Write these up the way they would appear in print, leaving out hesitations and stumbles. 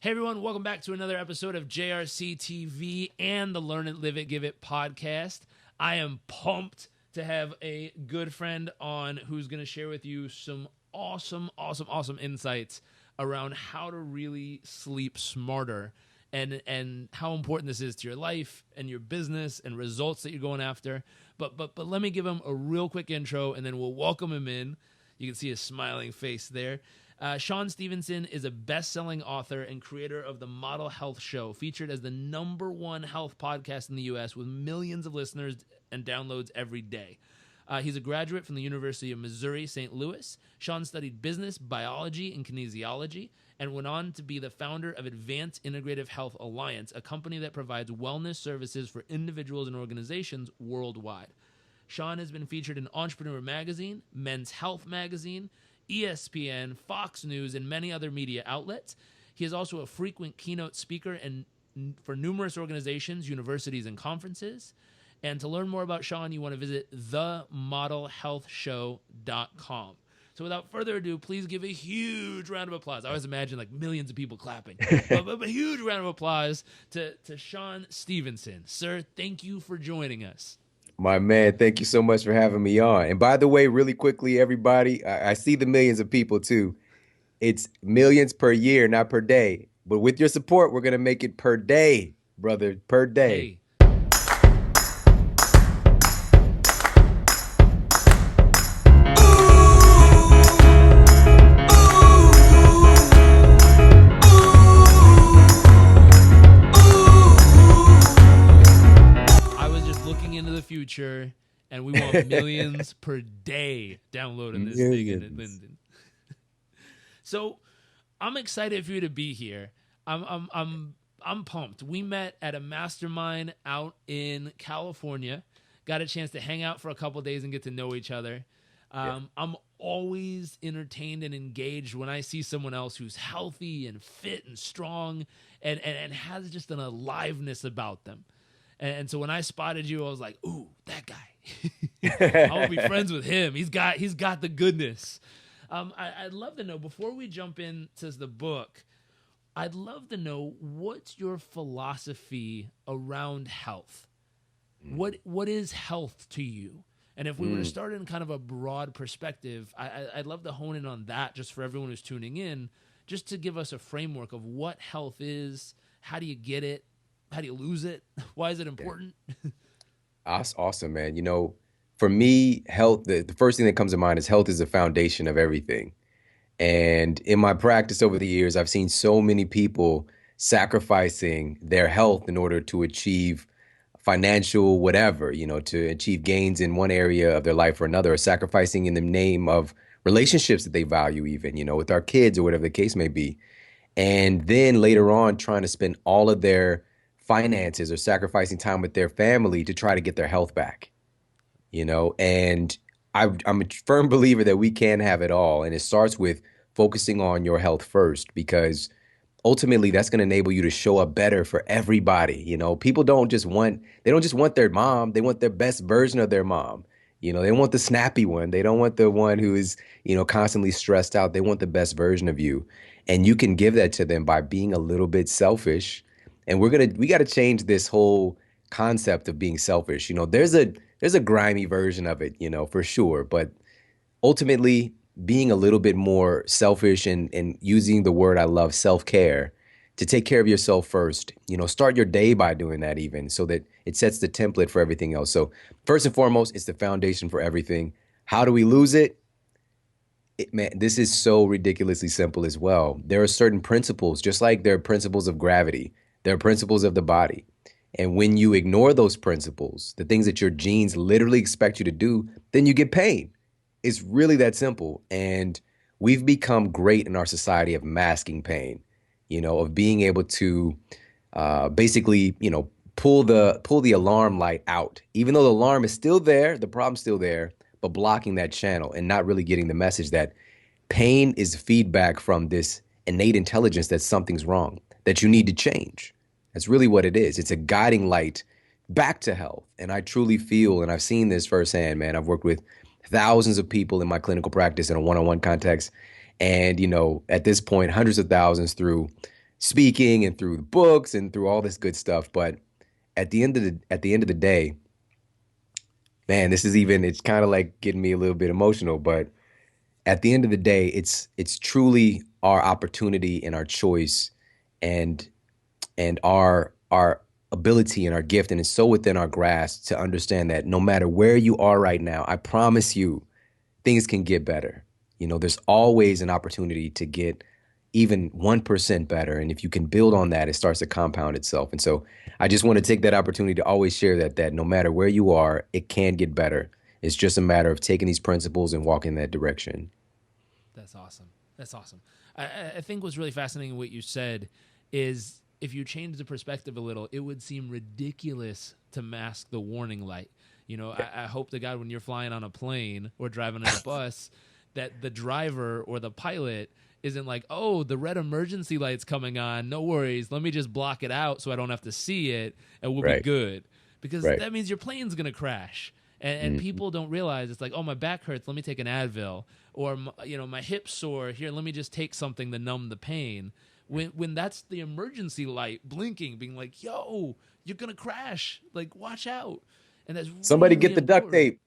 Hey everyone, welcome back to another episode of JRC TV and the Learn It, Live It, Give It podcast. I am pumped to have a good friend on who's going to share with you some awesome insights around how to really sleep smarter and how important this is to your life and your business and results that you're going after. But let me give him a real quick intro and then we'll welcome him in. You can see his smiling face there. Shawn Stevenson is a best-selling author and creator of the Model Health Show, featured as the #1 health podcast in the U.S. with millions of listeners and downloads every day. He's a graduate from the University of Missouri, St. Louis. Shawn studied business, biology, and kinesiology, and went on to be the founder of Advanced Integrative Health Alliance, a company that provides wellness services for individuals and organizations worldwide. Shawn has been featured in Entrepreneur Magazine, Men's Health Magazine, ESPN, Fox News, and many other media outlets. He is also a frequent keynote speaker for numerous organizations, universities, and conferences. And to learn more about Shawn, you want to visit themodelhealthshow.com. So without further ado, please give a huge round of applause. I always imagine like millions of people clapping. but a huge round of applause to Shawn Stevenson. Sir, thank you for joining us. My man, thank you so much for having me on. And by the way, really quickly, everybody, I see the millions of people too. It's millions per year, not per day. But with your support, we're going to make it per day, brother, per day. Hey. Future, and we want millions per day downloading this thing in Linden. So I'm excited for you to be here. I'm pumped. We met at a mastermind out in California. Got a chance to hang out for a couple of days and get to know each other. I'm always entertained and engaged when I see someone else who's healthy and fit and strong and has just an aliveness about them. And so when I spotted you, I was like, ooh, that guy. I want to be friends with him. He's got the goodness. I'd love to know, before we jump into the book, I'd love to know, what's your philosophy around health? What is health to you? And if we were to start in kind of a broad perspective, I'd love to hone in on that just for everyone who's tuning in, just to give us a framework of what health is, how do you get it? How do you lose it? Why is it important? That's awesome, man. You know, for me, health, the first thing that comes to mind is health is the foundation of everything. And in my practice over the years, I've seen so many people sacrificing their health in order to achieve financial whatever, to achieve gains in one area of their life or another, or sacrificing in the name of relationships that they value even, with our kids or whatever the case may be. And then later on, trying to spend all of their finances or sacrificing time with their family to try to get their health back, and I'm a firm believer that we can have it all. And it starts with focusing on your health first, because ultimately that's going to enable you to show up better for everybody. People don't just want their mom. They want their best version of their mom. They want the snappy one. They don't want the one who is, constantly stressed out. They want the best version of you. And you can give that to them by being a little bit selfish. And we got to change this whole concept of being selfish. There's a grimy version of it, for sure. But ultimately, being a little bit more selfish and using the word I love, self-care, to take care of yourself first. Start your day by doing that, even, so that it sets the template for everything else. So first and foremost, it's the foundation for everything. How do we lose it? Man, this is so ridiculously simple as well. There are certain principles, just like there are principles of gravity. There are principles of the body. And when you ignore those principles, the things that your genes literally expect you to do, then you get pain. It's really that simple. And we've become great in our society of masking pain, of being able to basically, pull the alarm light out. Even though the alarm is still there, the problem's still there, but blocking that channel and not really getting the message that pain is feedback from this innate intelligence that something's wrong, that you need to change. That's really what it is. It's a guiding light back to health. And I truly feel, and I've seen this firsthand, man. I've worked with thousands of people in my clinical practice in a one-on-one context. And, at this point, hundreds of thousands through speaking and through the books and through all this good stuff. But at the end of the day, man, it's kind of like getting me a little bit emotional, but at the end of the day, it's truly our opportunity and our choice and our ability and our gift, and it's so within our grasp to understand that no matter where you are right now, I promise you things can get better. There's always an opportunity to get even 1% better. And if you can build on that, it starts to compound itself. And so I just want to take that opportunity to always share that no matter where you are, it can get better. It's just a matter of taking these principles and walking in that direction. That's awesome. That's awesome. I think what's really fascinating what you said is if you change the perspective a little, it would seem ridiculous to mask the warning light. I hope to God when you're flying on a plane or driving on a bus that the driver or the pilot isn't like, oh, the red emergency light's coming on. No worries. Let me just block it out so I don't have to see it and we'll be good. Because that means your plane's going to crash. And people don't realize it's like, oh, my back hurts. Let me take an Advil. Or, my hip's sore. Here, let me just take something to numb the pain. When that's the emergency light blinking, being like, yo, you're going to crash. Like, watch out. And that's Somebody really get the duct important. tape.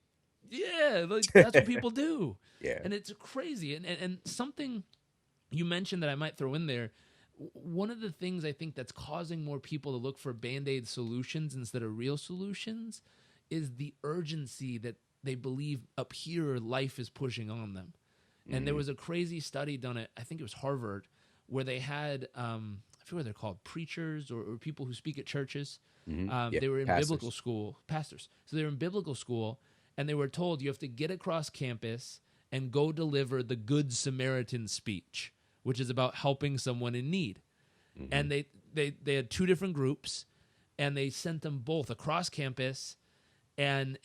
Yeah, like that's what people do. Yeah. And it's crazy. And something you mentioned that I might throw in there, one of the things I think that's causing more people to look for Band-Aid solutions instead of real solutions is the urgency that they believe up here life is pushing on them. And there was a crazy study done at, I think it was Harvard, where they had, I forget what they're called, preachers or people who speak at churches. They were in biblical school, pastors. So they were in biblical school, and they were told you have to get across campus and go deliver the Good Samaritan speech, which is about helping someone in need. And they had two different groups, and they sent them both across campus, and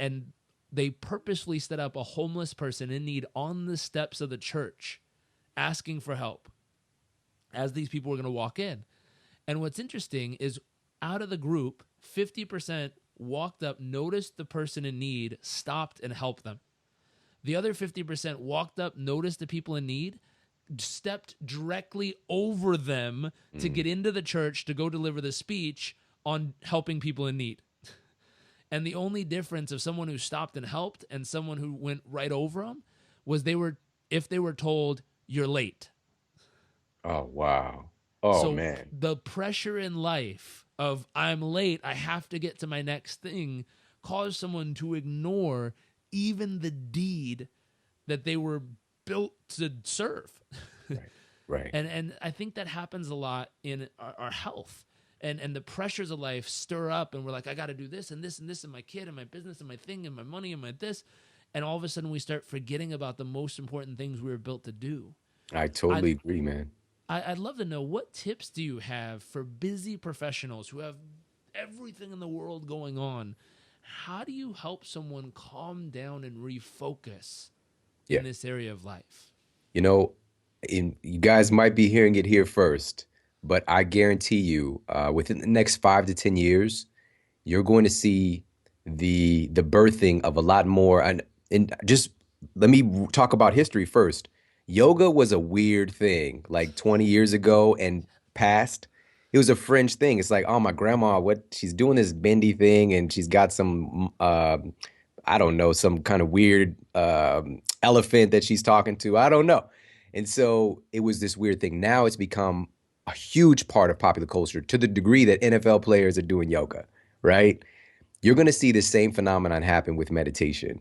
they purposefully set up a homeless person in need on the steps of the church asking for help as these people were going to walk in. And what's interesting is out of the group, 50% walked up, noticed the person in need, stopped, and helped them. The other 50% walked up, noticed the people in need, stepped directly over them to get into the church to go deliver the speech on helping people in need. And the only difference of someone who stopped and helped and someone who went right over them was if they were told, you're late. Oh, wow. Oh, So man. the pressure in life of I'm late, I have to get to my next thing, caused someone to ignore even the deed that they were built to serve. Right. And I think that happens a lot in our health. And the pressures of life stir up, and we're like, I got to do this and this and this and my kid and my business and my thing and my money and my this. And all of a sudden we start forgetting about the most important things we were built to do. I totally agree, man. I'd love to know, what tips do you have for busy professionals who have everything in the world going on? How do you help someone calm down and refocus in this area of life? You guys might be hearing it here first, but I guarantee you, within the next 5 to 10 years, you're going to see the birthing of a lot more. And just let me talk about history first. Yoga was a weird thing like 20 years ago and past. It was a fringe thing. It's like, oh, my grandma, she's doing this bendy thing, and she's got some, I don't know, some kind of weird elephant that she's talking to. I don't know. And so it was this weird thing. Now it's become a huge part of popular culture to the degree that NFL players are doing yoga, right? You're going to see the same phenomenon happen with meditation.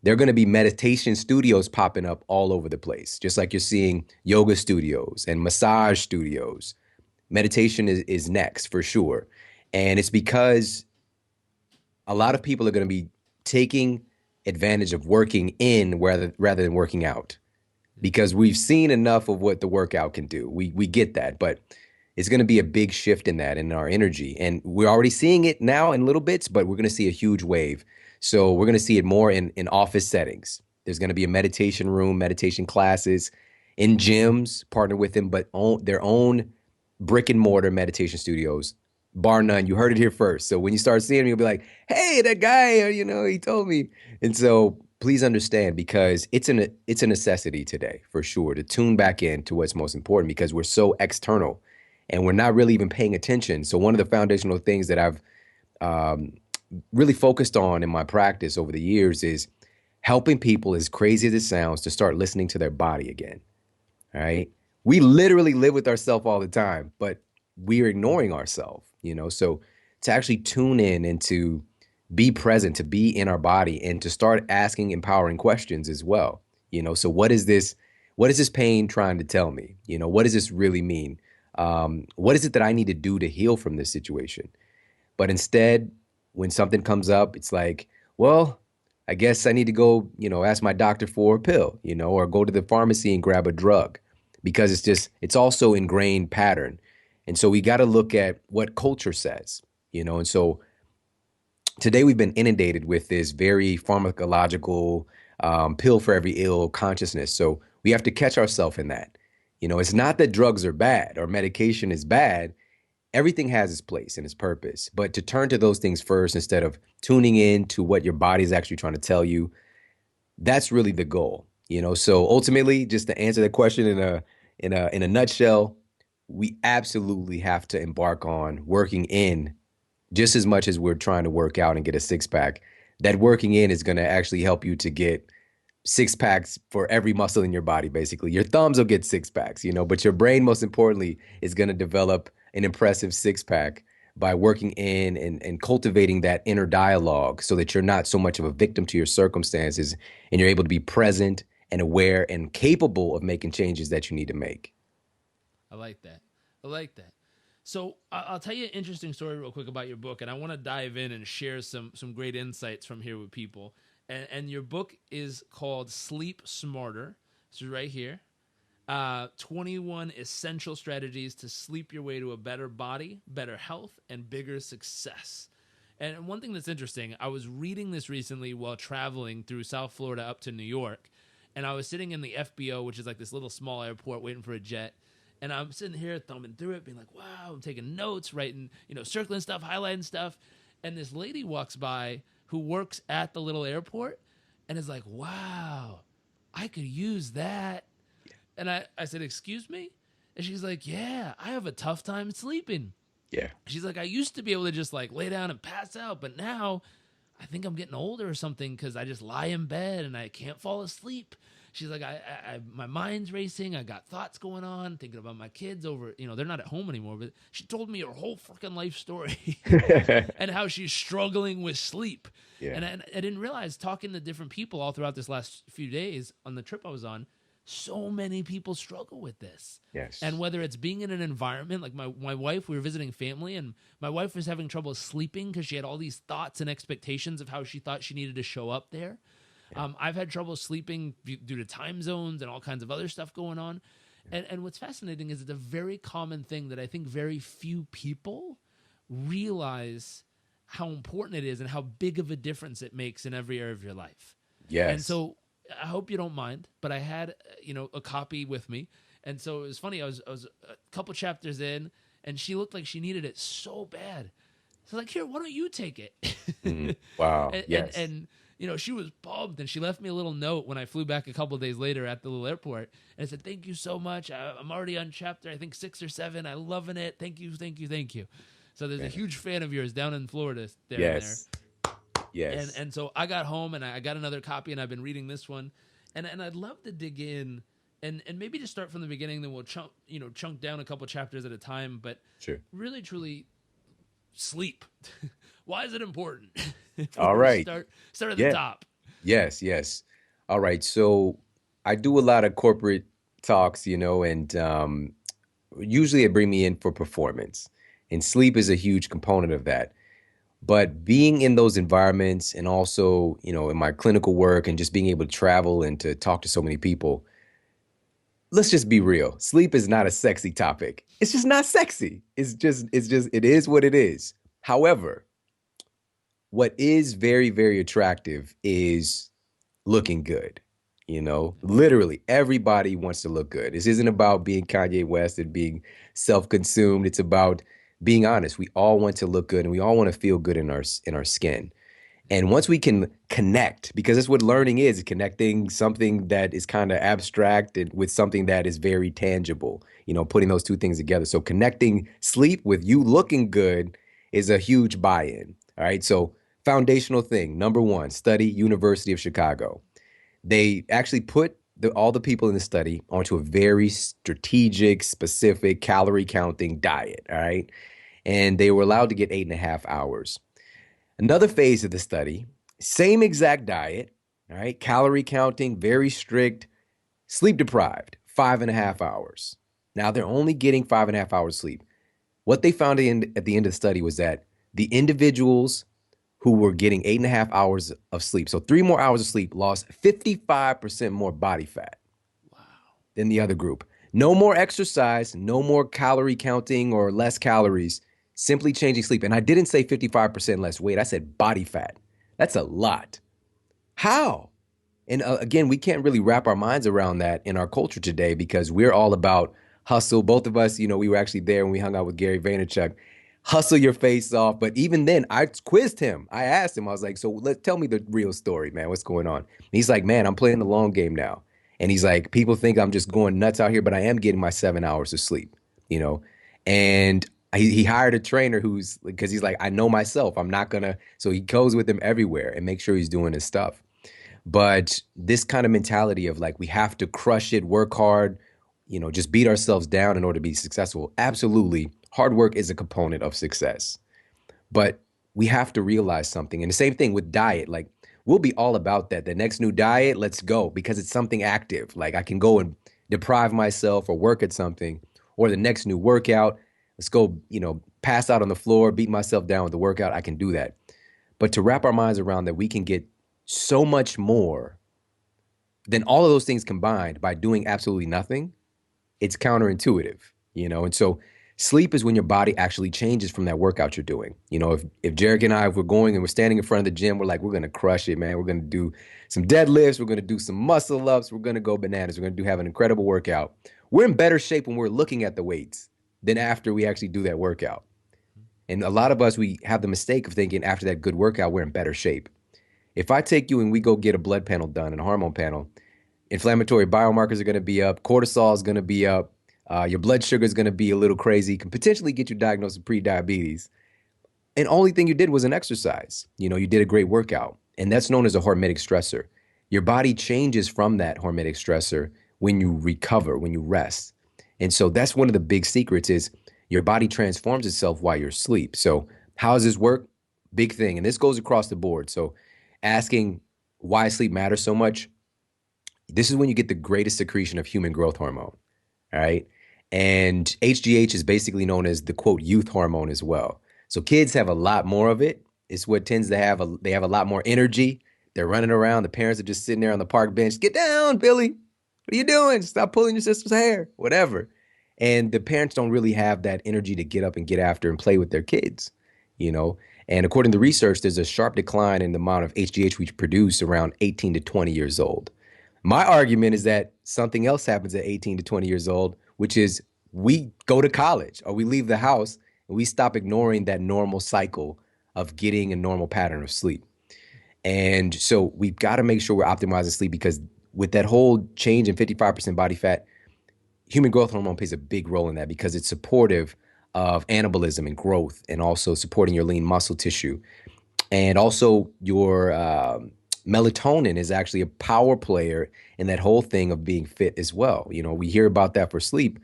There are going to be meditation studios popping up all over the place, just like you're seeing yoga studios and massage studios. Meditation is next for sure. And it's because a lot of people are going to be taking advantage of working in rather than working out, because we've seen enough of what the workout can do. We get that, but it's going to be a big shift in that, in our energy. And we're already seeing it now in little bits, but we're going to see a huge wave. So we're going to see it more in office settings. There's going to be a meditation room, meditation classes in gyms, partner with them, but their own brick and mortar meditation studios, bar none. You heard it here first. So when you start seeing them, you'll be like, hey, that guy, he told me. And so please understand, because it's a necessity today for sure to tune back in to what's most important, because we're so external. and we're not really even paying attention. So one of the foundational things that I've um, really focused on in my practice over the years is helping people, as crazy as it sounds, to start listening to their body again. All right. We literally live with ourselves all the time, but we're ignoring ourselves, So to actually tune in and to be present, to be in our body and to start asking empowering questions as well. So what is this? What is this pain trying to tell me? What does this really mean? What is it that I need to do to heal from this situation? But instead, when something comes up, it's like, well, I guess I need to go, ask my doctor for a pill, or go to the pharmacy and grab a drug because it's also ingrained pattern. And so we got to look at what culture says, and so today we've been inundated with this very pharmacological pill for every ill consciousness. So we have to catch ourselves in that. It's not that drugs are bad or medication is bad. Everything has its place and its purpose, but to turn to those things first instead of tuning in to what your body's actually trying to tell you, that's really the goal. So ultimately, just to answer the question in a nutshell, we absolutely have to embark on working in just as much as we're trying to work out and get a six pack. That working in is going to actually help you to get six packs for every muscle in your body. Basically, your thumbs will get six packs, but your brain, most importantly, is going to develop an impressive six pack by working in and cultivating that inner dialogue so that you're not so much of a victim to your circumstances and you're able to be present and aware and capable of making changes that you need to make. I like that. I like that. So I'll tell you an interesting story real quick about your book, and I want to dive in and share some great insights from here with people. And your book is called Sleep Smarter. This is right here. 21 essential strategies to sleep your way to a better body, better health, and bigger success. And one thing that's interesting, I was reading this recently while traveling through South Florida up to New York, and I was sitting in the FBO, which is like this little small airport, waiting for a jet. And I'm sitting here thumbing through it, being like, wow, I'm taking notes, writing, circling stuff, highlighting stuff. And this lady walks by who works at the little airport and is like, wow, I could use that. And I said, excuse me? And she's like, yeah, I have a tough time sleeping. Yeah. She's like, I used to be able to just like lay down and pass out, but now I think I'm getting older or something because I just lie in bed and I can't fall asleep. She's like, my mind's racing. I got thoughts going on, thinking about my kids over, they're not at home anymore, but she told me her whole freaking life story and how she's struggling with sleep. Yeah. And I didn't realize, talking to different people all throughout this last few days on the trip I was on, so many people struggle with this. Yes. And whether it's being in an environment like my wife, we were visiting family and my wife was having trouble sleeping because she had all these thoughts and expectations of how she thought she needed to show up there. Yeah. I've had trouble sleeping due to time zones and all kinds of other stuff going on. Yeah. And what's fascinating is it's a very common thing that I think very few people realize how important it is and how big of a difference it makes in every area of your life. Yes. And so I hope you don't mind, but I had, a copy with me. And so it was funny. I was a couple chapters in and she looked like she needed it so bad. So I was like, here, why don't you take it? Wow. Yes. And she was pumped, and she left me a little note when I flew back a couple of days later at the little airport. And I said, thank you so much. I'm already on chapter, I think 6 or 7. I'm loving it. Thank you. So there's a huge fan of yours down in Florida. Yes. Yes. And so I got home, and I got another copy, and I've been reading this one. And I'd love to dig in and maybe just start from the beginning, then we'll chunk down a couple chapters at a time. But sure. Really, truly, sleep. Why is it important? All right. Start at the top. Yes. All right. So I do a lot of corporate talks, and usually it bring me in for performance. And sleep is a huge component of that. But being in those environments and also, in my clinical work and just being able to travel and to talk to so many people, let's just be real. Sleep is not a sexy topic. It's just not sexy. It is what it is. However, what is very, very attractive is looking good. Literally everybody wants to look good. This isn't about being Kanye West and being self-consumed. It's about being honest. We all want to look good and we all want to feel good in our skin. And once we can connect, because that's what learning is connecting something that is kind of abstract and with something that is very tangible. putting those two things together. So connecting sleep with you looking good is a huge buy-in. All right. So foundational thing, number one, study University of Chicago. They actually put all the people in the study onto a very strategic, specific calorie counting diet. All right. And they were allowed to get 8.5 hours. Another phase of the study, same exact diet, all right, calorie counting, very strict, sleep deprived, 5.5 hours. Now they're only getting 5.5 hours sleep. What they found at the end of the study was that the individuals who were getting 8.5 hours of sleep, so 3 more hours of sleep, lost 55% more body fat than the other group. No more exercise, no more calorie counting or less calories, simply changing sleep. And I didn't say 55% less weight. I said body fat. That's a lot. How? And again, we can't really wrap our minds around that in our culture today because we're all about hustle. Both of us, we were actually there when we hung out with Gary Vaynerchuk. Hustle your face off. But even then, I quizzed him. I asked him, I was like, so tell me the real story, man. What's going on? And he's like, man, I'm playing the long game now. And he's like, people think I'm just going nuts out here, but I am getting my 7 hours of sleep, And he hired a trainer because he's like, I know myself. I'm not going to. So he goes with him everywhere and make sure he's doing his stuff. But this kind of mentality of like, we have to crush it, work hard, just beat ourselves down in order to be successful. Absolutely. Hard work is a component of success. But we have to realize something. And the same thing with diet. Like, we'll be all about that. The next new diet, let's go, because it's something active. Like, I can go and deprive myself or work at something, or the next new workout. Let's go, pass out on the floor, beat myself down with the workout. I can do that. But to wrap our minds around that, we can get so much more than all of those things combined by doing absolutely nothing. It's counterintuitive, And so sleep is when your body actually changes from that workout you're doing. If Jairek and I, if we're going and we're standing in front of the gym, we're like, we're going to crush it, man. We're going to do some deadlifts. We're going to do some muscle ups. We're going to go bananas. We're going to have an incredible workout. We're in better shape when we're looking at the weights than after we actually do that workout. And a lot of us, we have the mistake of thinking after that good workout, we're in better shape. If I take you and we go get a blood panel done and a hormone panel, inflammatory biomarkers are going to be up, cortisol is going to be up, your blood sugar is going to be a little crazy, can potentially get you diagnosed with pre-diabetes. And only thing you did was an exercise. You did a great workout. And that's known as a hormetic stressor. Your body changes from that hormetic stressor when you recover, when you rest. And so that's one of the big secrets is your body transforms itself while you're asleep. So how does this work? Big thing. And this goes across the board. So asking why sleep matters so much, this is when you get the greatest secretion of human growth hormone, all right? And HGH is basically known as the, quote, youth hormone as well. So kids have a lot more of it. It's what tends to they have a lot more energy. They're running around. The parents are just sitting there on the park bench. Get down, Billy. What are you doing? Stop pulling your sister's hair, whatever. And the parents don't really have that energy to get up and get after and play with their kids, And according to research, there's a sharp decline in the amount of HGH we produce around 18 to 20 years old. My argument is that something else happens at 18 to 20 years old, which is we go to college or we leave the house and we stop ignoring that normal cycle of getting a normal pattern of sleep. And so we've got to make sure we're optimizing sleep because with that whole change in 55% body fat, human growth hormone plays a big role in that because it's supportive of anabolism and growth and also supporting your lean muscle tissue. And also your melatonin is actually a power player in that whole thing of being fit as well. We hear about that for sleep,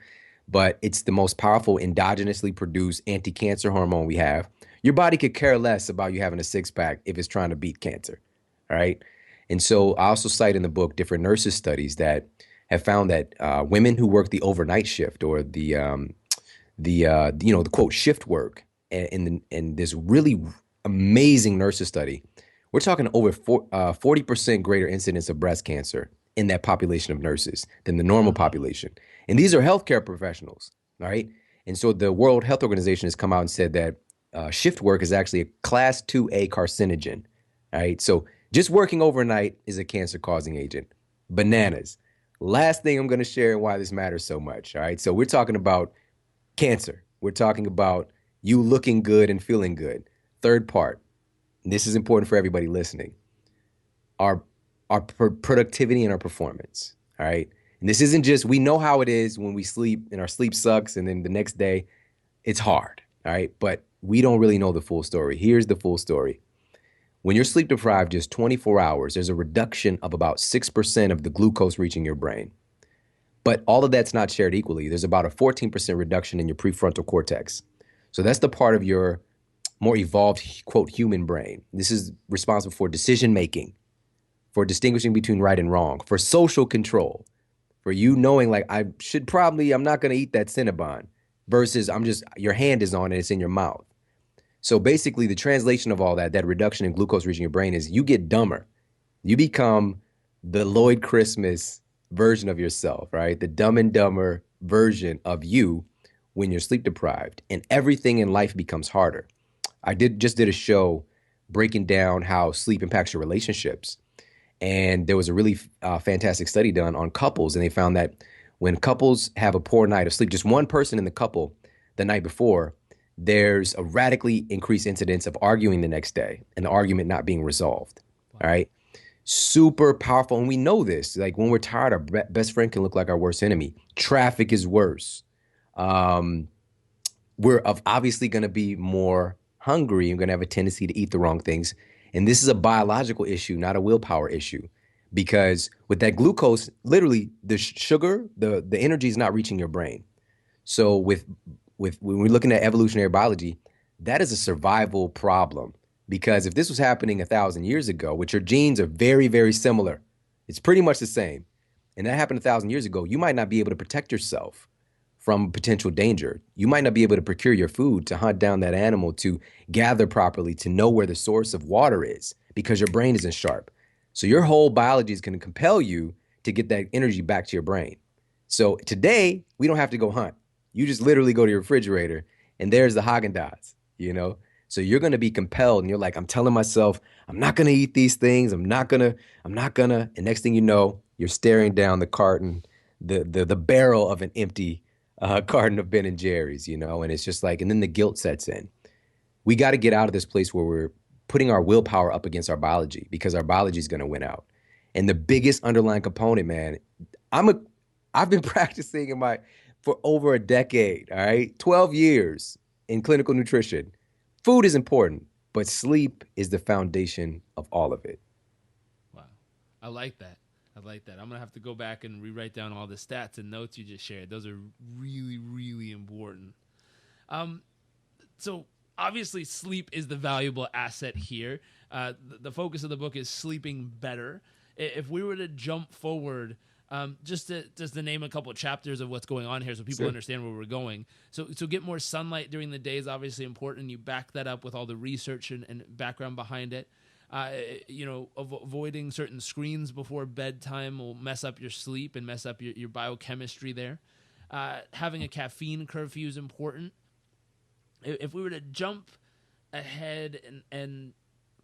but it's the most powerful endogenously produced anti-cancer hormone we have. Your body could care less about you having a six-pack if it's trying to beat cancer, all right? And so I also cite in the book different nurses studies that have found that women who work the overnight shift or the quote shift work in this really amazing nurses study, we're talking over 40% greater incidence of breast cancer in that population of nurses than the normal population. And these are healthcare professionals, all right? And so the World Health Organization has come out and said that shift work is actually a class 2A carcinogen, all right? So just working overnight is a cancer-causing agent. Bananas. Last thing I'm going to share and why this matters so much, all right? So we're talking about cancer. We're talking about you looking good and feeling good. Third part, and this is important for everybody listening, our productivity and our performance, all right? And this isn't just, we know how it is when we sleep and our sleep sucks and then the next day it's hard, all right? But we don't really know the full story. Here's the full story. When you're sleep deprived just 24 hours, there's a reduction of about 6% of the glucose reaching your brain. But all of that's not shared equally. There's about a 14% reduction in your prefrontal cortex. So that's the part of your more evolved, quote, human brain. This is responsible for decision making, for distinguishing between right and wrong, for social control, for you knowing like I'm not going to eat that Cinnabon versus your hand is on it, it's in your mouth. So basically the translation of all that reduction in glucose reaching your brain is you get dumber. You become the Lloyd Christmas version of yourself, right? The Dumb and Dumber version of you when you're sleep deprived, and everything in life becomes harder. I just did a show breaking down how sleep impacts your relationships. And there was a really fantastic study done on couples, and they found that when couples have a poor night of sleep, just one person in the couple the night before, there's a radically increased incidence of arguing the next day and the argument not being resolved. Wow. All right. Super powerful. And we know this, like when we're tired, our best friend can look like our worst enemy. Traffic is worse. We're obviously going to be more hungry and going to have a tendency to eat the wrong things. And this is a biological issue, not a willpower issue, because with that glucose, literally the sugar, the energy is not reaching your brain. So when we're looking at evolutionary biology, that is a survival problem, because if this was happening 1,000 years ago, which your genes are very, very similar, it's pretty much the same, and that happened 1,000 years ago, you might not be able to protect yourself from potential danger. You might not be able to procure your food, to hunt down that animal, to gather properly, to know where the source of water is, because your brain isn't sharp. So your whole biology is going to compel you to get that energy back to your brain. So today, we don't have to go hunt. You just literally go to your refrigerator and there's the Haagen-Dazs, you know? So you're going to be compelled, and you're like, I'm telling myself, I'm not going to eat these things. I'm not going to. And next thing you know, you're staring down the carton, the barrel of an empty carton of Ben and Jerry's, you know? And it's just like, and then the guilt sets in. We got to get out of this place where we're putting our willpower up against our biology, because our biology is going to win out. And the biggest underlying component, man, I've been practicing for over a decade, all right? 12 years in clinical nutrition. Food is important, but sleep is the foundation of all of it. Wow. I like that. I'm going to have to go back and rewrite down all the stats and notes you just shared. Those are really, really important. So obviously sleep is the valuable asset here. The focus of the book is sleeping better. If we were to jump forward, just to name a couple of chapters of what's going on here so people understand where we're going. So get more sunlight during the day is obviously important. You back that up with all the research and background behind it. Avoiding certain screens before bedtime will mess up your sleep and mess up your biochemistry there. Having a caffeine curfew is important. If we were to jump ahead and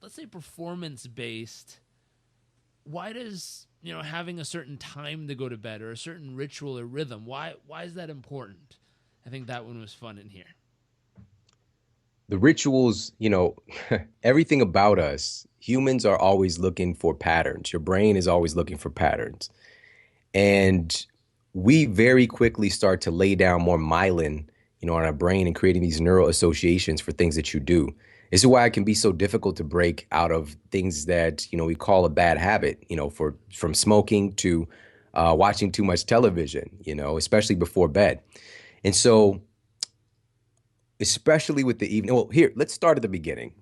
let's say performance-based, why does having a certain time to go to bed or a certain ritual or rhythm, why is that important? I think that one was fun in here. The rituals, everything about us, humans are always looking for patterns. Your brain is always looking for patterns. And we very quickly start to lay down more myelin, on our brain, and creating these neural associations for things that you do. This is why it can be so difficult to break out of things that, we call a bad habit, from smoking to watching too much television, especially before bed. And so, especially with the evening, here, let's start at the beginning.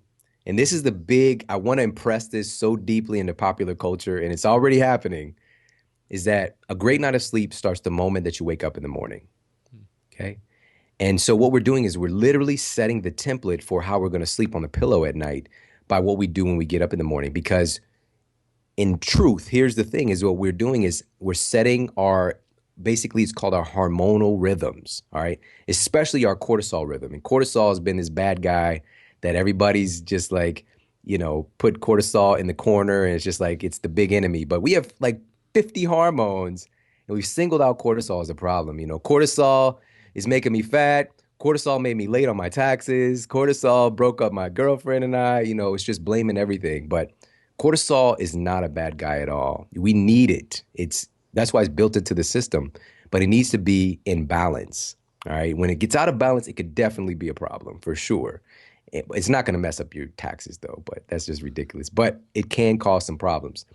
And this is I want to impress this so deeply into popular culture, and it's already happening, is that a great night of sleep starts the moment that you wake up in the morning, okay? And so what we're doing is we're literally setting the template for how we're going to sleep on the pillow at night by what we do when we get up in the morning. Because in truth, here's the thing, is what we're doing is we're setting basically it's called our hormonal rhythms, all right? Especially our cortisol rhythm. And cortisol has been this bad guy that everybody's just like, put cortisol in the corner, and it's just like, it's the big enemy. But we have like 50 hormones, and we've singled out cortisol as a problem. Cortisol is making me fat. Cortisol made me late on my taxes. Cortisol broke up my girlfriend and I. It's just blaming everything. But cortisol is not a bad guy at all. We need it. It's That's why it's built into the system, but it needs to be in balance. All right. When it gets out of balance, it could definitely be a problem for sure. It's not going to mess up your taxes though, but that's just ridiculous. But it can cause some problems.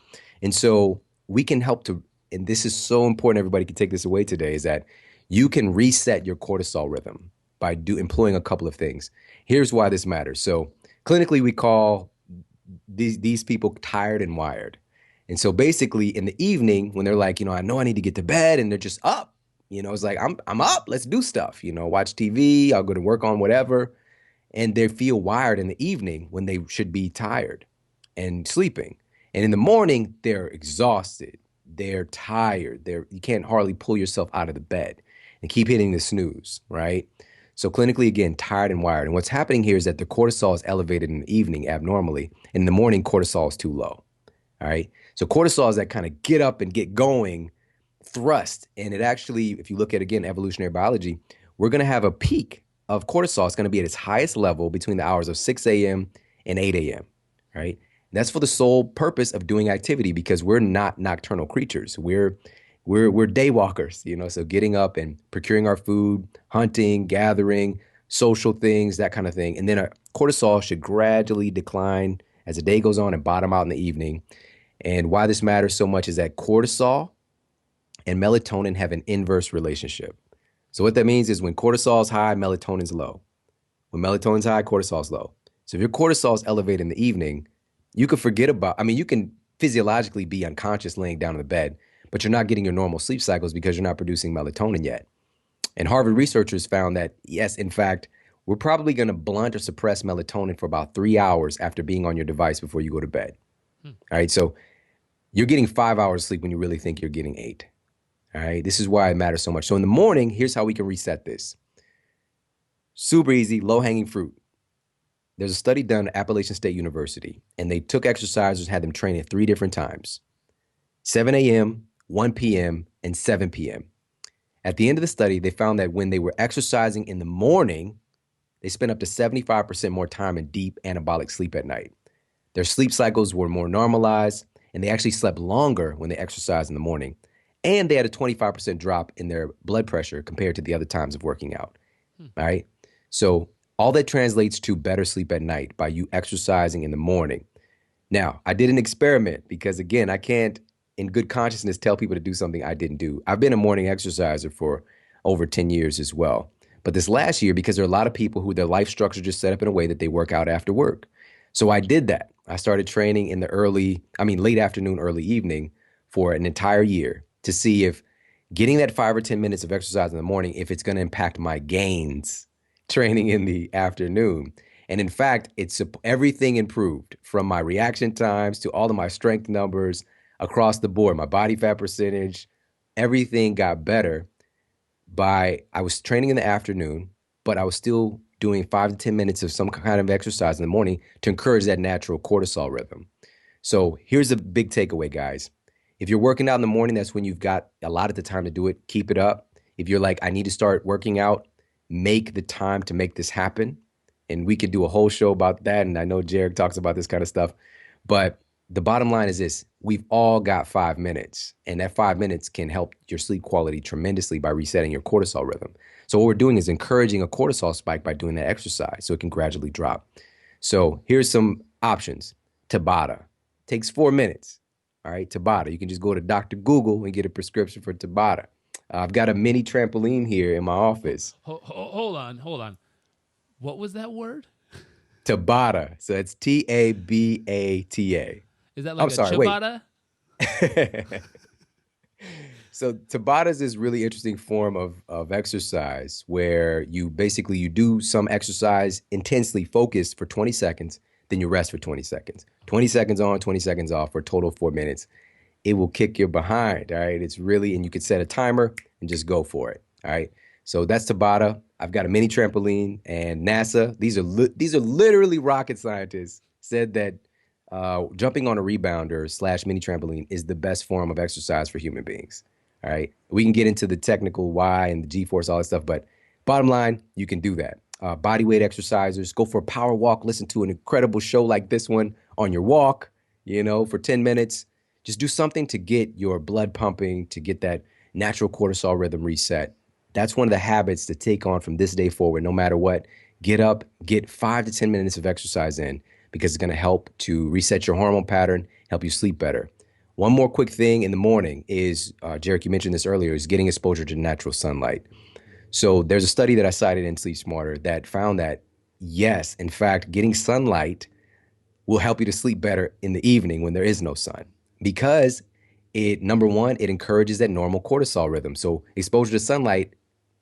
And so we can help to, and this is so important, everybody can take this away today, is that you can reset your cortisol rhythm by employing a couple of things. Here's why this matters. So clinically, we call these people tired and wired. And so basically in the evening when they're like, I know I need to get to bed, and they're just up, it's like, I'm up, let's do stuff, watch TV, I'll go to work on whatever. And they feel wired in the evening when they should be tired and sleeping. And in the morning, they're exhausted, they're tired, you can't hardly pull yourself out of the bed and keep hitting the snooze, right? So clinically, again, tired and wired. And what's happening here is that the cortisol is elevated in the evening abnormally. In the morning, cortisol is too low, all right? So cortisol is that kind of get up and get going thrust. And it actually, if you look at, again, evolutionary biology, we're going to have a peak of cortisol. It's going to be at its highest level between the hours of 6 a.m. and 8 a.m., right? And that's for the sole purpose of doing activity, because we're not nocturnal creatures. We're day walkers, so getting up and procuring our food, hunting, gathering, social things, that kind of thing. And then our cortisol should gradually decline as the day goes on and bottom out in the evening. And why this matters so much is that cortisol and melatonin have an inverse relationship. So what that means is when cortisol is high, melatonin's low. When melatonin's high, cortisol's low. So if your cortisol is elevated in the evening, you can forget about, you can physiologically be unconscious laying down in the bed, but you're not getting your normal sleep cycles because you're not producing melatonin yet. And Harvard researchers found that, yes, in fact, we're probably going to blunt or suppress melatonin for about 3 hours after being on your device before you go to bed. All right. So you're getting 5 hours of sleep when you really think you're getting 8. All right. This is why it matters so much. So in the morning, here's how we can reset this. Super easy, low hanging fruit. There's a study done at Appalachian State University, and they took exercisers, had them train at 3 different times: 7 a.m., 1 p.m., and 7 p.m. At the end of the study, they found that when they were exercising in the morning, they spent up to 75% more time in deep anabolic sleep at night. Their sleep cycles were more normalized, and they actually slept longer when they exercised in the morning. And they had a 25% drop in their blood pressure compared to the other times of working out. All right. So all that translates to better sleep at night by you exercising in the morning. Now, I did an experiment because, again, I can't in good consciousness tell people to do something I didn't do. I've been a morning exerciser for over 10 years as well. But this last year, because there are a lot of people who their life structure just set up in a way that they work out after work. So I did that. I started training in the late afternoon, early evening for an entire year to see if getting that 5 or 10 minutes of exercise in the morning, if it's going to impact my gains training in the afternoon. And in fact, everything improved, from my reaction times to all of my strength numbers across the board, my body fat percentage, everything got better I was training in the afternoon, but I was still doing 5 to 10 minutes of some kind of exercise in the morning to encourage that natural cortisol rhythm. So here's a big takeaway, guys. If you're working out in the morning, that's when you've got a lot of the time to do it. Keep it up. If you're like, I need to start working out, make the time to make this happen. And we could do a whole show about that. And I know Jairek talks about this kind of stuff. But the bottom line is this: we've all got 5 minutes, and that 5 minutes can help your sleep quality tremendously by resetting your cortisol rhythm. So what we're doing is encouraging a cortisol spike by doing that exercise so it can gradually drop. So here's some options. Tabata takes 4 minutes. All right, Tabata. You can just go to Dr. Google and get a prescription for Tabata. I've got a mini trampoline here in my office. Hold on. What was that word? Tabata. So it's Tabata. Is that like ciabatta? So Tabata is this really interesting form of exercise where you do some exercise intensely focused for 20 seconds, then you rest for 20 seconds. 20 seconds on, 20 seconds off for a total of 4 minutes. It will kick your behind, all right? And you could set a timer and just go for it, all right? So that's Tabata. I've got a mini trampoline, and NASA, these are literally rocket scientists, said that jumping on a rebounder / mini trampoline is the best form of exercise for human beings. All right. We can get into the technical why and the G-force, all that stuff, but bottom line, you can do that. Body weight exercisers, go for a power walk, listen to an incredible show like this one on your walk, for 10 minutes. Just do something to get your blood pumping, to get that natural cortisol rhythm reset. That's one of the habits to take on from this day forward, no matter what. Get up, get 5 to 10 minutes of exercise in because it's going to help to reset your hormone pattern, help you sleep better. One more quick thing in the morning is, Jairek, you mentioned this earlier, is getting exposure to natural sunlight. So there's a study that I cited in Sleep Smarter that found that, yes, in fact, getting sunlight will help you to sleep better in the evening when there is no sun because number one, it encourages that normal cortisol rhythm. So exposure to sunlight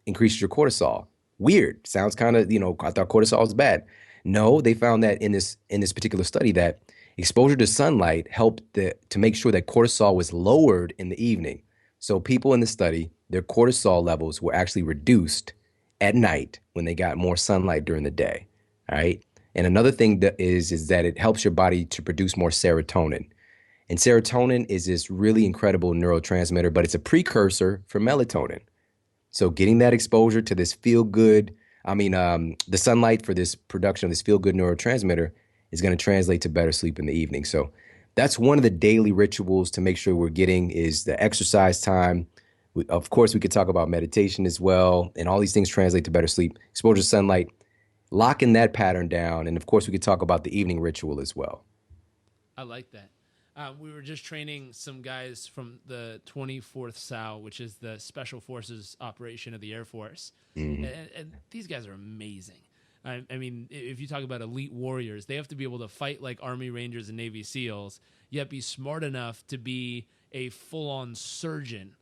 increases your cortisol. Weird. Sounds kind of, I thought cortisol was bad. No, they found that in this particular study that exposure to sunlight helped to make sure that cortisol was lowered in the evening. So people in the study, their cortisol levels were actually reduced at night when they got more sunlight during the day. All right. And another thing that is that it helps your body to produce more serotonin. And serotonin is this really incredible neurotransmitter, but it's a precursor for melatonin. So getting that exposure to this the sunlight for this production of this feel-good neurotransmitter is going to translate to better sleep in the evening. So that's one of the daily rituals to make sure we're getting is the exercise time. Of course, we could talk about meditation as well, and all these things translate to better sleep. Exposure to sunlight, locking that pattern down, and of course, we could talk about the evening ritual as well. I like that. We were just training some guys from the 24th SAL, which is the Special Forces operation of the Air Force. Mm-hmm. And these guys are amazing. I mean, if you talk about elite warriors, they have to be able to fight like Army Rangers and Navy SEALs, yet be smart enough to be a full-on surgeon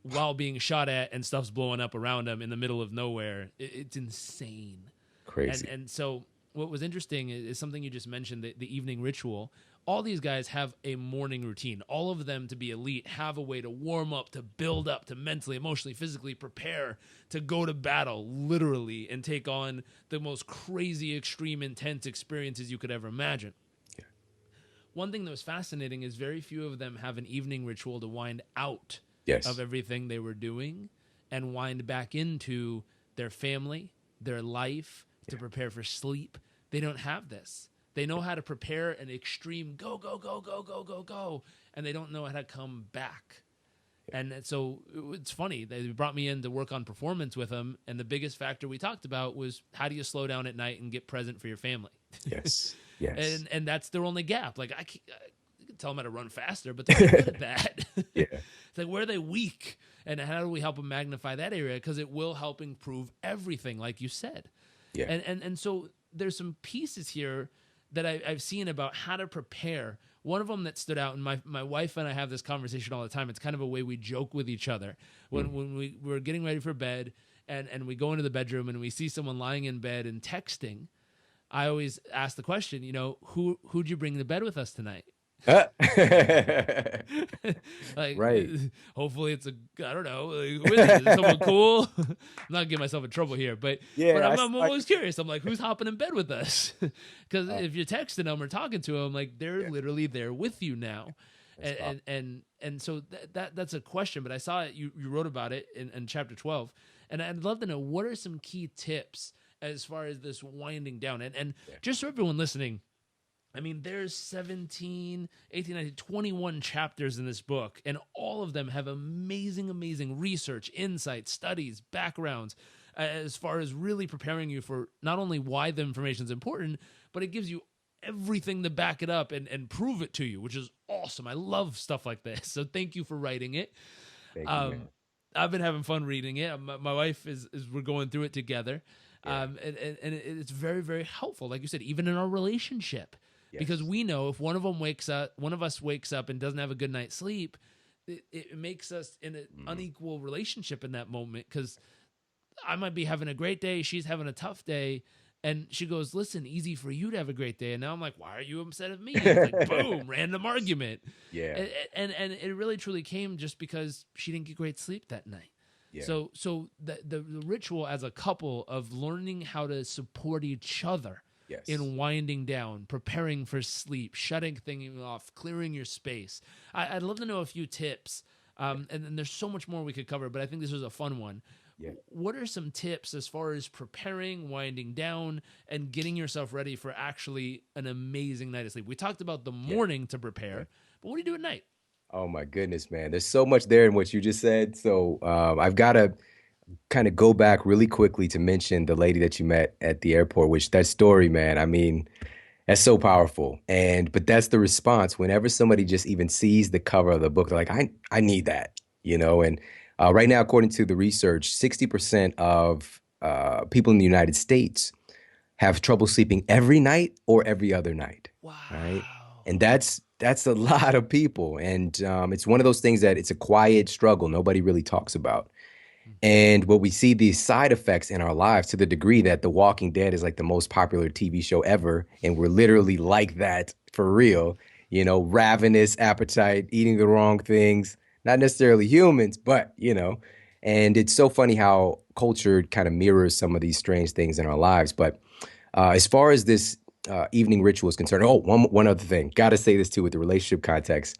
while being shot at and stuff's blowing up around them in the middle of nowhere. It's insane. Crazy. And so what was interesting is something you just mentioned, the evening ritual. All these guys have a morning routine. All of them, to be elite, have a way to warm up, to build up, to mentally, emotionally, physically prepare to go to battle, literally, and take on the most crazy, extreme, intense experiences you could ever imagine. Yeah. One thing that was fascinating is very few of them have an evening ritual to wind out of everything they were doing and wind back into their family, their life, to prepare for sleep. They don't have this. They know how to prepare an extreme go, go, go, go, go, go, go, and they don't know how to come back. And so it's funny. They brought me in to work on performance with them, and the biggest factor we talked about was how do you slow down at night and get present for your family? Yes, yes. And that's their only gap. Like I can tell them how to run faster, but they're not good at that. Yeah. It's like, where are they weak? And how do we help them magnify that area? Because it will help improve everything, like you said. Yeah. And so there's some pieces here that I've seen about how to prepare. One of them that stood out, and my wife and I have this conversation all the time. It's kind of a way we joke with each other. When we're getting ready for bed and we go into the bedroom and we see someone lying in bed and texting, I always ask the question, who'd you bring to bed with us tonight? Like, right. Hopefully it's I don't know, like, who is it? Is it someone cool? I'm not getting myself in trouble here, but I'm always curious. I'm like, who's hopping in bed with us? Because if you're texting them or talking to them, like they're literally there with you now. And so that's a question. But I saw it. You wrote about it in chapter 12, and I'd love to know what are some key tips as far as this winding down, and just so everyone listening. I mean, there's 17, 18, 19, 21 chapters in this book, and all of them have amazing, amazing research, insights, studies, backgrounds, as far as really preparing you for not only why the information is important, but it gives you everything to back it up and prove it to you, which is awesome. I love stuff like this. So thank you for writing it. Thank you, man. I've been having fun reading it. My wife is we're going through it together. And it's very, very helpful. Like you said, even in our relationship. Yes. Because we know if one of us wakes up and doesn't have a good night's sleep, it makes us in an unequal relationship in that moment. Because I might be having a great day, she's having a tough day, and she goes, "Listen, easy for you to have a great day." And now I'm like, "Why are you upset at me?" It's like, boom, random argument. Yeah. And it really truly came just because she didn't get great sleep that night. Yeah. So the ritual as a couple of learning how to support each other. Yes. In winding down, preparing for sleep, shutting things off, clearing your space. I'd love to know a few tips, and there's so much more we could cover, but I think this was a fun one. Yeah. What are some tips as far as preparing, winding down, and getting yourself ready for actually an amazing night of sleep? We talked about the morning to prepare, but what do you do at night? Oh my goodness, man. There's so much there in what you just said. So I've got to kind of go back really quickly to mention the lady that you met at the airport, which that story, man, I mean, that's so powerful. And but that's the response whenever somebody just even sees the cover of the book, they're like, I need that, And right now, according to the research, 60% of people in the United States have trouble sleeping every night or every other night. Right. Wow. And that's a lot of people. And it's one of those things that it's a quiet struggle nobody really talks about. And what we see these side effects in our lives to the degree that The Walking Dead is like the most popular TV show ever. And we're literally like that for real, ravenous appetite, eating the wrong things, not necessarily humans, but. And it's so funny how culture kind of mirrors some of these strange things in our lives. But as far as this evening ritual is concerned, oh, one other thing, got to say this too with the relationship context.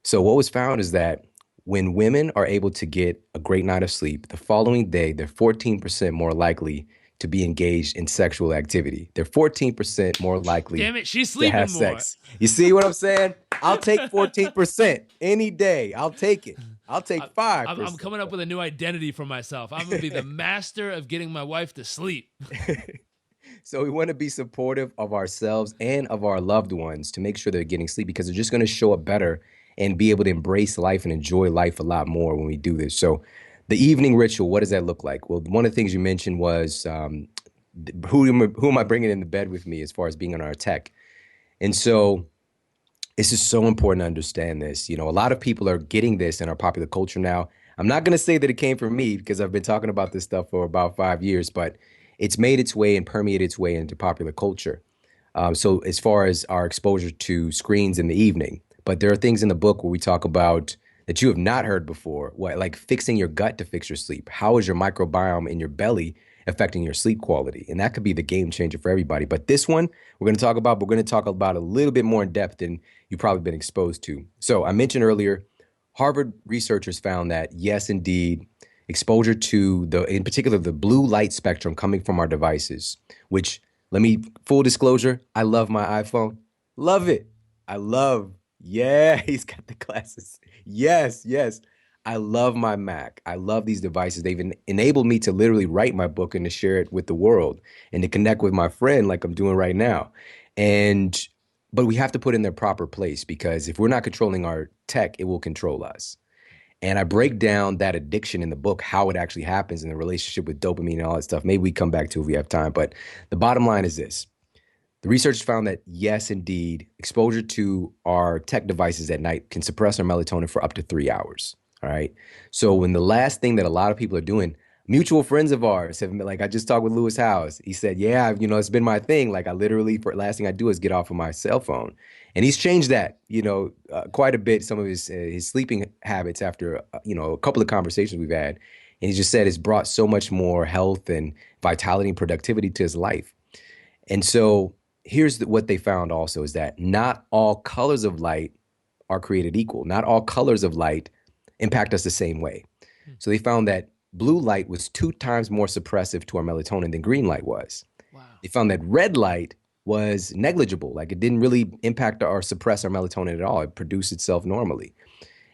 So what was found is that when women are able to get a great night of sleep, the following day, they're 14% more likely to be engaged in sexual activity. They're 14% more likely Damn it, she's to have sleeping more. sex. You see what I'm saying? I'll take 14% any day. I'll take it. I'll take 5%. I'm coming up with a new identity for myself. I'm going to be the master of getting my wife to sleep. So we want to be supportive of ourselves and of our loved ones to make sure they're getting sleep because they're just going to show up better and be able to embrace life and enjoy life a lot more when we do this. So the evening ritual, what does that look like? Well, one of the things you mentioned was who am I bringing in the bed with me as far as being on our tech? And so it's just so important to understand this. A lot of people are getting this in our popular culture now. I'm not going to say that it came from me because I've been talking about this stuff for about 5 years, but it's made its way and permeated its way into popular culture. So as far as our exposure to screens in the evening, but there are things in the book where we talk about that you have not heard before, like fixing your gut to fix your sleep. How is your microbiome in your belly affecting your sleep quality? And that could be the game changer for everybody. But this one we're going to talk about a little bit more in depth than you've probably been exposed to. So I mentioned earlier, Harvard researchers found that, yes, indeed, exposure to in particular, the blue light spectrum coming from our devices, which full disclosure, I love my iPhone. Love it. Yeah, he's got the glasses. Yes, yes. I love my Mac. I love these devices. They've enabled me to literally write my book and to share it with the world and to connect with my friend like I'm doing right now. But we have to put in their proper place because if we're not controlling our tech, it will control us. And I break down that addiction in the book, how it actually happens in the relationship with dopamine and all that stuff. Maybe we come back to it if we have time. But the bottom line is this. The research found that, yes, indeed, exposure to our tech devices at night can suppress our melatonin for up to 3 hours. All right. So when the last thing that a lot of people are doing, mutual friends of ours have been like, I just talked with Lewis Howes. He said, yeah, it's been my thing. Like last thing I do is get off of my cell phone. And he's changed that, quite a bit, some of his sleeping habits after, a couple of conversations we've had. And he just said it's brought so much more health and vitality and productivity to his life. And so here's what they found also is that not all colors of light are created equal. Not all colors of light impact us the same way. So they found that blue light was 2 times more suppressive to our melatonin than green light was. Wow. They found that red light was negligible. Like it didn't really impact or suppress our melatonin at all. It produced itself normally.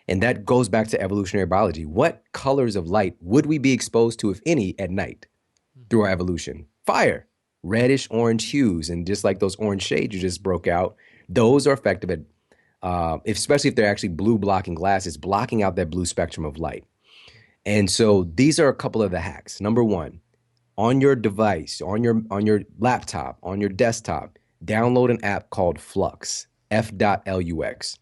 And that goes back to evolutionary biology. What colors of light would we be exposed to, if any, at night through our evolution? Fire, reddish orange hues. And just like those orange shades you just broke out, those are effective at, especially if they're actually blue blocking glasses, blocking out that blue spectrum of light. And so these are a couple of the hacks. Number one, on your device, on your laptop, on your desktop, download an app called Flux, F.lux.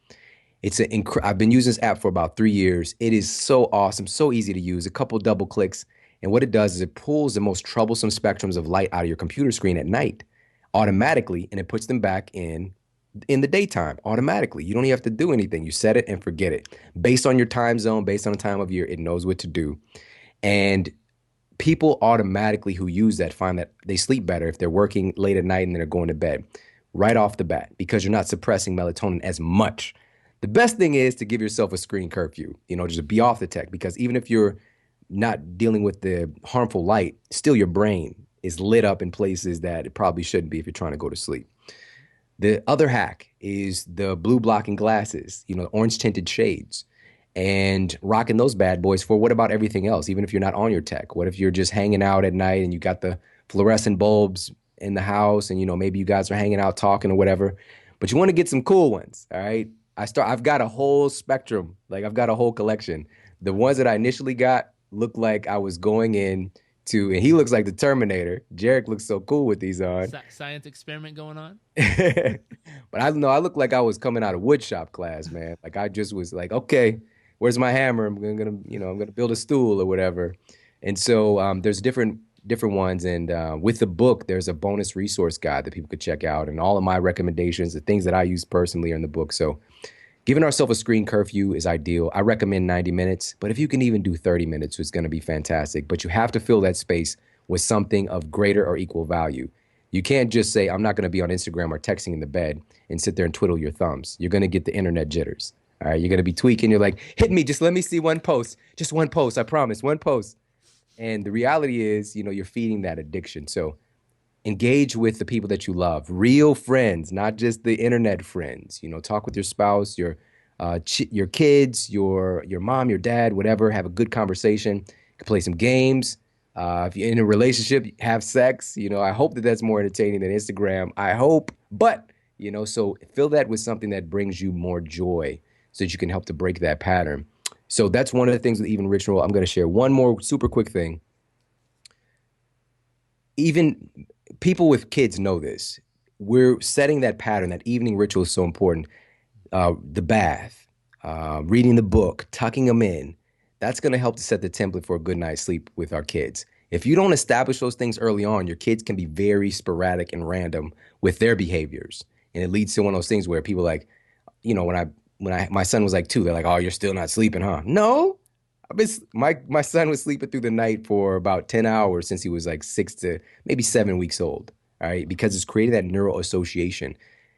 I've been using this app for about 3 years. It is so awesome, so easy to use. A couple double clicks, and what it does is it pulls the most troublesome spectrums of light out of your computer screen at night automatically, and it puts them back in the daytime automatically. You don't even have to do anything. You set it and forget it. Based on your time zone, based on the time of year, it knows what to do. And people automatically who use that find that they sleep better if they're working late at night and then they're going to bed right off the bat because you're not suppressing melatonin as much. The best thing is to give yourself a screen curfew, just be off the tech, because even if you're not dealing with the harmful light, still your brain is lit up in places that it probably shouldn't be if you're trying to go to sleep. The other hack is the blue blocking glasses, orange tinted shades, and rocking those bad boys for what about everything else? Even if you're not on your tech, what if you're just hanging out at night and you got the fluorescent bulbs in the house and, maybe you guys are hanging out talking or whatever, but you want to get some cool ones. All right. I've got a whole spectrum. Like I've got a whole collection. The ones that I initially got looked like I was going in to, and he looks like the Terminator. Jairek looks so cool with these on. Science experiment going on. But I know I look like I was coming out of woodshop class, man. Like I just was like, okay, where's my hammer? I'm gonna build a stool or whatever. And so there's different ones, and with the book, there's a bonus resource guide that people could check out, and all of my recommendations, the things that I use personally, are in the book. So giving ourselves a screen curfew is ideal. I recommend 90 minutes, but if you can even do 30 minutes, it's going to be fantastic. But you have to fill that space with something of greater or equal value. You can't just say, I'm not going to be on Instagram or texting in the bed and sit there and twiddle your thumbs. You're going to get the internet jitters. All right. You're going to be tweaking. You're like, hit me. Just let me see one post. Just one post. I promise. One post. And the reality is, you're feeding that addiction. So engage with the people that you love, real friends, not just the internet friends. Talk with your spouse, your kids, your mom, your dad, whatever. Have a good conversation. You can play some games. If you're in a relationship, have sex. I hope that that's more entertaining than Instagram. I hope, but so fill that with something that brings you more joy, so that you can help to break that pattern. So that's one of the things with Evening Ritual. I'm going to share one more super quick thing. Even people with kids know this. We're setting that pattern. That evening ritual is so important. The bath, reading the book, tucking them in. That's going to help to set the template for a good night's sleep with our kids. If you don't establish those things early on, your kids can be very sporadic and random with their behaviors. And it leads to one of those things where people like, when my son was like 2, they're like, oh, you're still not sleeping, huh? No, my son was sleeping through the night for about 10 hours since he was like 6 to maybe 7 weeks old. All right. Because it's created that neural association.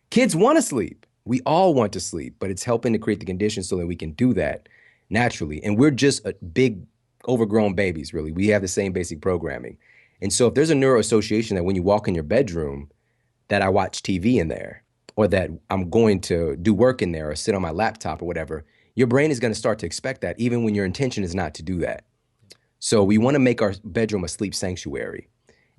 Kids want to sleep. We all want to sleep, but it's helping to create the conditions so that we can do that naturally. And we're just big overgrown babies, really. We have the same basic programming. And so if there's a neural association that when you walk in your bedroom, that I watch TV in there, or that I'm going to do work in there or sit on my laptop or whatever, your brain is going to start to expect that even when your intention is not to do that. So we want to make our bedroom a sleep sanctuary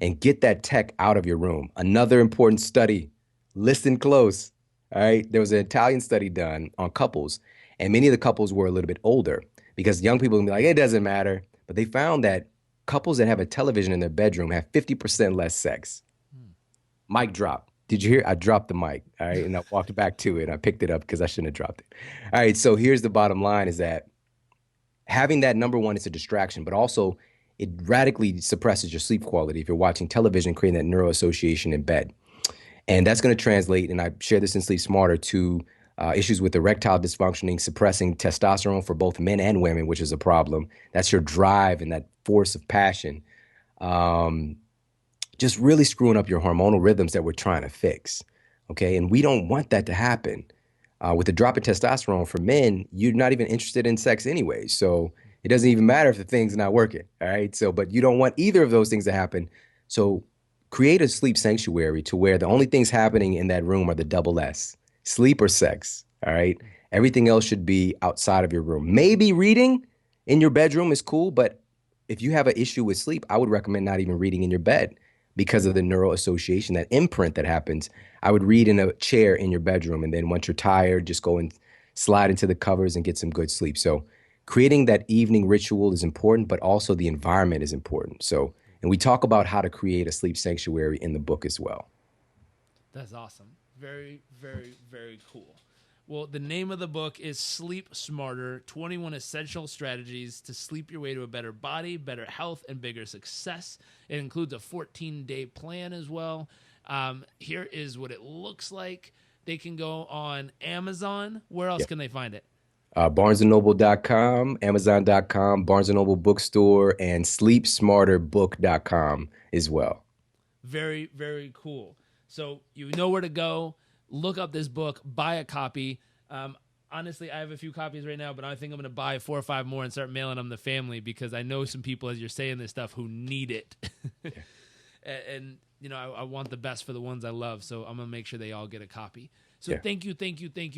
and get that tech out of your room. Another important study, listen close. All right. There was an Italian study done on couples, and many of the couples were a little bit older, because young people can be like, it doesn't matter. But they found that couples that have a television in their bedroom have 50% less sex. Mic drop. Did you hear? I dropped the mic. All right. And I walked back to it. I picked it up because I shouldn't have dropped it. All right. So here's the bottom line, is that having that, number one, is a distraction, but also it radically suppresses your sleep quality if you're watching television, creating that neural association in bed. And that's going to translate, and I share this in Sleep Smarter, to issues with erectile dysfunctioning, suppressing testosterone for both men and women, which is a problem. That's your drive and that force of passion. Just really screwing up your hormonal rhythms that we're trying to fix. Okay. And we don't want that to happen. With the drop in testosterone for men, you're not even interested in sex anyway. So it doesn't even matter if the thing's not working. All right. So, but you don't want either of those things to happen. So create a sleep sanctuary to where the only things happening in that room are the double S, sleep or sex. All right. Everything else should be outside of your room. Maybe reading in your bedroom is cool, but if you have an issue with sleep, I would recommend not even reading in your bed because of the neural association, that imprint that happens. I would read in a chair in your bedroom, and then once you're tired, just go and slide into the covers and get some good sleep. So creating that evening ritual is important, but also the environment is important. So, and we talk about how to create a sleep sanctuary in the book as well. That's awesome. Very, very, very cool. Well, the name of the book is Sleep Smarter, 21 Essential Strategies to Sleep Your Way to a Better Body, Better Health, and Bigger Success. It includes a 14-day plan as well. Here is what it looks like. They can go on Amazon. Where else can they find it? BarnesandNoble.com, Amazon.com, Barnes and Noble Bookstore, and SleepSmarterBook.com as well. Very, very cool. So you know where to go. Look up this book, buy a copy. Honestly, I have a few copies right now, but I think I'm going to buy 4 or 5 more and start mailing them to family, because I know some people, as you're saying this stuff, who need it. and I want the best for the ones I love, so I'm gonna make sure they all get a copy. So Yeah. thank you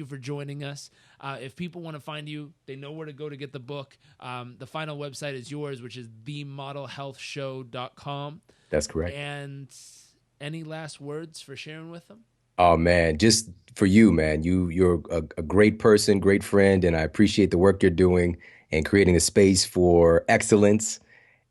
for joining us. If people want to find you, they know where to go to get the book. The final website is yours, which is themodelhealthshow.com. That's correct. And any last words for sharing with them? Oh man, just for you, man. You're a great person, great friend, and I appreciate the work you're doing and creating a space for excellence.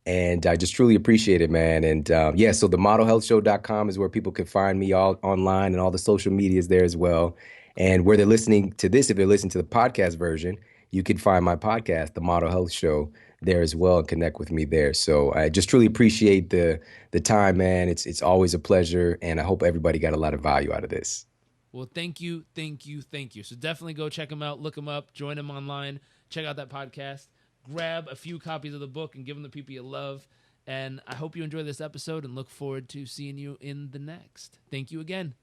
And I just truly appreciate it, man. And yeah, so the modelhealthshow.com is where people can find me all online, and all the social medias there as well. And where they're listening to this, if they're listening to the podcast version, you can find my podcast, The Model Health Show, there as well, and connect with me there. So I just truly appreciate the time, man. It's always a pleasure, and I hope everybody got a lot of value out of this. Well, thank you. So definitely go check them out, look them up, join them online, check out that podcast. Grab a few copies of the book and give them to people you love. And I hope you enjoy this episode and look forward to seeing you in the next. Thank you again.